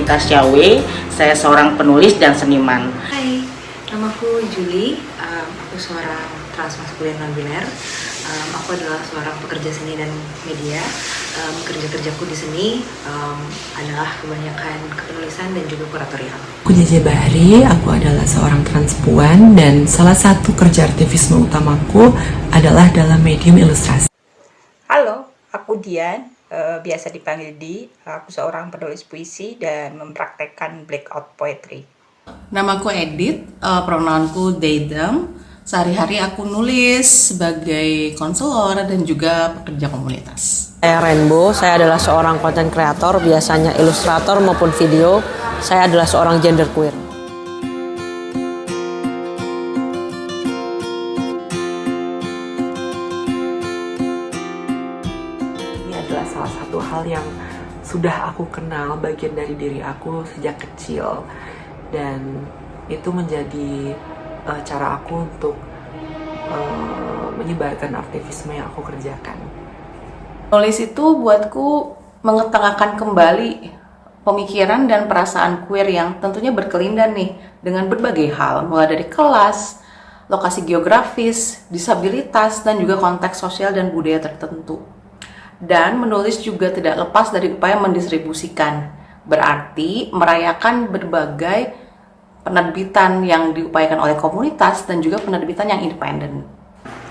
komunitas Yawe. Saya seorang penulis dan seniman. Hai, namaku Julie. Aku seorang transmaskulin non-biner. Aku adalah seorang pekerja seni dan media. Kerja-kerjaku di seni adalah kebanyakan kepenulisan dan juga kuratorial. Aku Jaja Bahri, aku adalah seorang transpuan dan salah satu kerja aktivisme utamaku adalah dalam medium ilustrasi. Halo, aku Dian, biasa dipanggil Di. Aku seorang penulis puisi dan mempraktekkan blackout poetry. Namaku Edith, pronounku they them. Sehari-hari aku nulis sebagai konselor dan juga pekerja komunitas. Saya Rainbow, saya adalah seorang konten kreator, biasanya ilustrator maupun video. Saya adalah seorang gender queer. Ini adalah salah satu hal yang sudah aku kenal, bagian dari diri aku sejak kecil. Dan itu menjadi cara aku untuk menyebarkan aktivisme yang aku kerjakan. Nulis itu buatku mengetengahkan kembali pemikiran dan perasaan queer yang tentunya berkelindan nih dengan berbagai hal, mulai dari kelas, lokasi geografis, disabilitas, dan juga konteks sosial dan budaya tertentu. Dan menulis juga tidak lepas dari upaya mendistribusikan, berarti merayakan berbagai penerbitan yang diupayakan oleh komunitas dan juga penerbitan yang independen.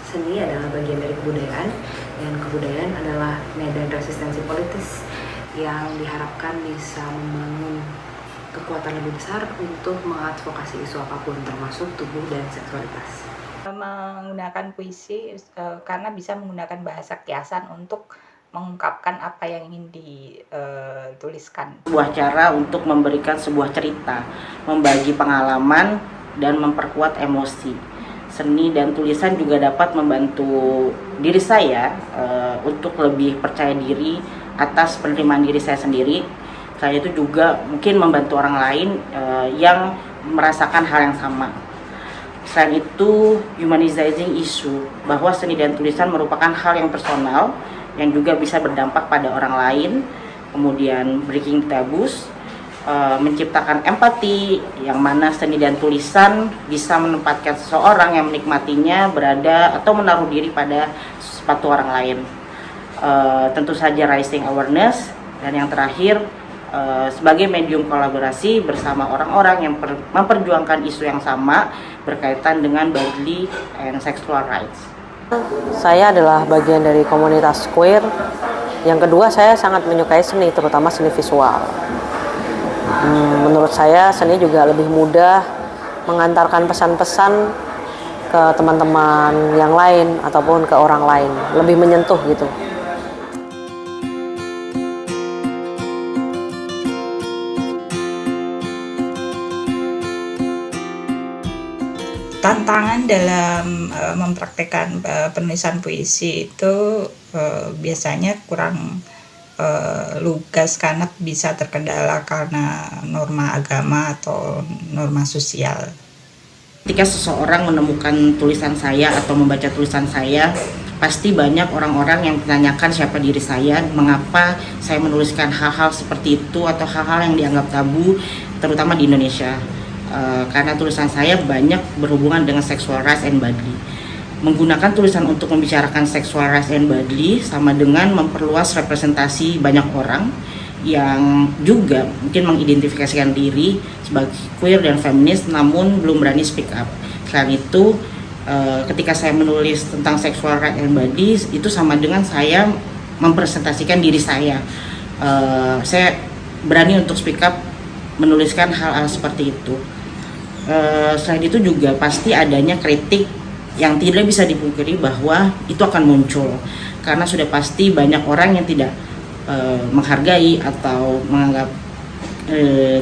Seni adalah bagian dari kebudayaan, dan kebudayaan adalah medan resistensi politis yang diharapkan bisa membangun kekuatan lebih besar untuk mengadvokasi isu apapun, termasuk tubuh dan seksualitas. Menggunakan puisi karena bisa menggunakan bahasa kiasan untuk mengungkapkan apa yang ingin dituliskan. Sebuah cara untuk memberikan sebuah cerita, membagi pengalaman, dan memperkuat emosi. Seni dan tulisan juga dapat membantu diri saya untuk lebih percaya diri atas penerimaan diri saya sendiri. Selain itu juga mungkin membantu orang lain yang merasakan hal yang sama. Selain itu, humanizing issue, bahwa seni dan tulisan merupakan hal yang personal yang juga bisa berdampak pada orang lain, kemudian breaking taboos, menciptakan empati, yang mana seni dan tulisan bisa menempatkan seseorang yang menikmatinya berada atau menaruh diri pada sepatu orang lain. Tentu saja raising awareness, dan yang terakhir sebagai medium kolaborasi bersama orang-orang yang memperjuangkan isu yang sama berkaitan dengan bodily and sexual rights. Saya adalah bagian dari komunitas queer. Yang kedua, saya sangat menyukai seni, terutama seni visual. Menurut saya, seni juga lebih mudah mengantarkan pesan-pesan ke teman-teman yang lain ataupun ke orang lain, lebih menyentuh gitu. Tantangan dalam mempraktekkan penulisan puisi itu biasanya kurang lugas karena bisa terkendala karena norma agama atau norma sosial. Ketika seseorang menemukan tulisan saya atau membaca tulisan saya, pasti banyak orang-orang yang menanyakan siapa diri saya, mengapa saya menuliskan hal-hal seperti itu atau hal-hal yang dianggap tabu, terutama di Indonesia. Karena tulisan saya banyak berhubungan dengan sexual rights and bodily. Menggunakan tulisan untuk membicarakan sexual rights and bodily sama dengan memperluas representasi banyak orang yang juga mungkin mengidentifikasikan diri sebagai queer dan feminis namun belum berani speak up. Selain itu, ketika saya menulis tentang sexual rights and body, itu sama dengan saya mempresentasikan diri saya. Saya berani untuk speak up, menuliskan hal-hal seperti itu. Selain itu juga pasti adanya kritik yang tidak bisa dipungkiri bahwa itu akan muncul karena sudah pasti banyak orang yang tidak menghargai atau menganggap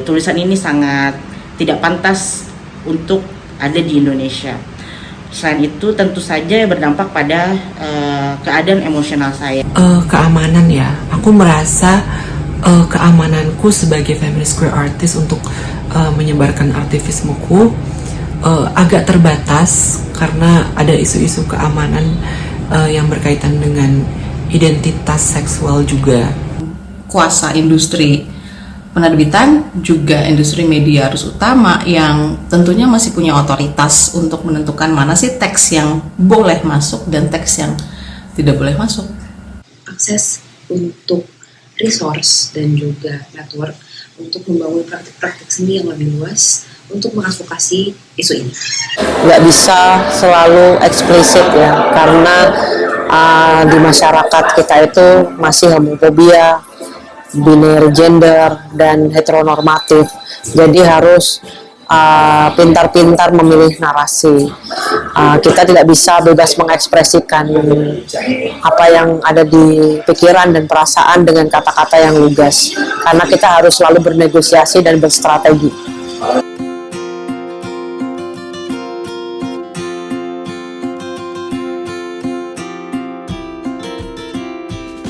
tulisan ini sangat tidak pantas untuk ada di Indonesia. Selain itu tentu saja berdampak pada keadaan emosional saya. Keamanan ya, aku merasa keamananku sebagai feminist queer artist untuk menyebarkan aktivismeku agak terbatas karena ada isu-isu keamanan yang berkaitan dengan identitas seksual juga. Kuasa industri penerbitan juga industri media arus utama yang tentunya masih punya otoritas untuk menentukan mana sih teks yang boleh masuk dan teks yang tidak boleh masuk. Akses untuk resource dan juga network untuk membangun praktik-praktik seni yang lebih luas untuk mengadvokasi isu ini. Nggak bisa selalu eksplisit ya, karena di masyarakat kita itu masih homofobia, binary gender, dan heteronormatif. Jadi harus pintar-pintar memilih narasi. Kita tidak bisa bebas mengekspresikan apa yang ada di pikiran dan perasaan dengan kata-kata yang lugas, karena kita harus selalu bernegosiasi dan berstrategi.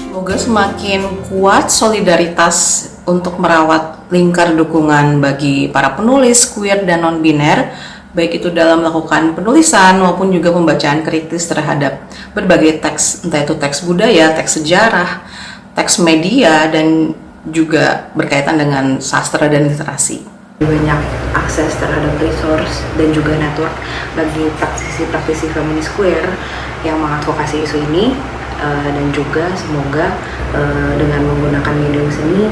Semoga semakin kuat solidaritas untuk merawat lingkar dukungan bagi para penulis queer dan non-biner, baik itu dalam melakukan penulisan maupun juga pembacaan kritis terhadap berbagai teks, entah itu teks budaya, teks sejarah, teks media, dan juga berkaitan dengan sastra dan literasi. Banyak akses terhadap resource dan juga network bagi praktisi-praktisi feminis queer yang mengadvokasi isu ini. Dan juga semoga dengan menggunakan medium seni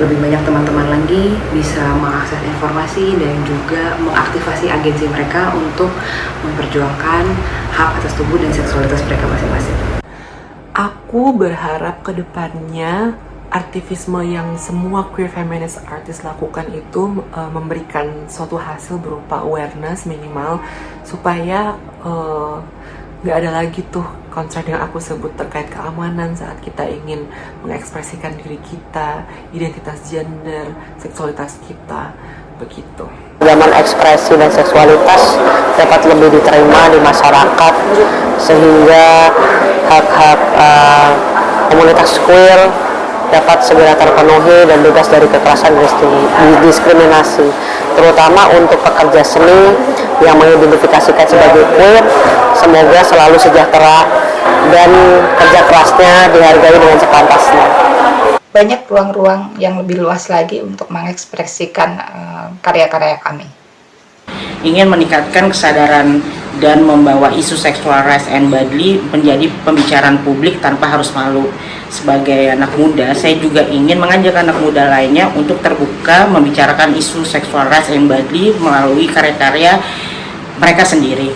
lebih banyak teman-teman lagi bisa mengakses informasi dan juga mengaktifasi agensi mereka untuk memperjuangkan hak atas tubuh dan seksualitas mereka masing-masing. Aku berharap kedepannya aktivisme yang semua queer feminist artist lakukan itu memberikan suatu hasil berupa awareness minimal, supaya nggak ada lagi tuh concern yang aku sebut terkait keamanan saat kita ingin mengekspresikan diri kita, identitas gender, seksualitas kita, begitu. Zaman ekspresi dan seksualitas dapat lebih diterima di masyarakat, sehingga hak-hak komunitas queer dapat segera terpenuhi dan bebas dari kekerasan dan diskriminasi, terutama untuk pekerja seni yang mengidentifikasikan sebagai queer. Semoga selalu sejahtera dan kerja kerasnya dihargai dengan sepantasnya. Banyak ruang-ruang yang lebih luas lagi untuk mengekspresikan karya-karya kami. Ingin meningkatkan kesadaran dan membawa isu sexual rights and bodily menjadi pembicaraan publik tanpa harus malu. Sebagai anak muda, saya juga ingin mengajak anak muda lainnya untuk terbuka membicarakan isu sexual rights and bodily melalui karya-karya mereka sendiri.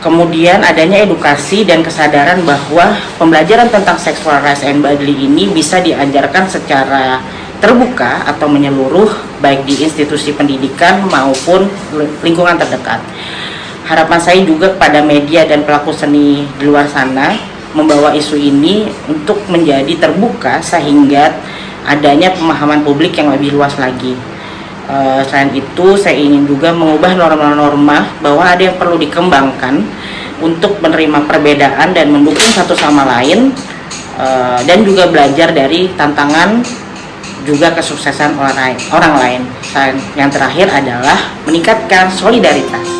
Kemudian adanya edukasi dan kesadaran bahwa pembelajaran tentang sexual rights and bodily ini bisa diajarkan secara terbuka atau menyeluruh, baik di institusi pendidikan maupun lingkungan terdekat. Harapan saya juga kepada media dan pelaku seni di luar sana membawa isu ini untuk menjadi terbuka sehingga adanya pemahaman publik yang lebih luas lagi. Selain itu, saya ingin juga mengubah norma-norma bahwa ada yang perlu dikembangkan untuk menerima perbedaan dan mendukung satu sama lain, dan juga belajar dari tantangan juga kesuksesan orang lain. Yang terakhir adalah meningkatkan solidaritas.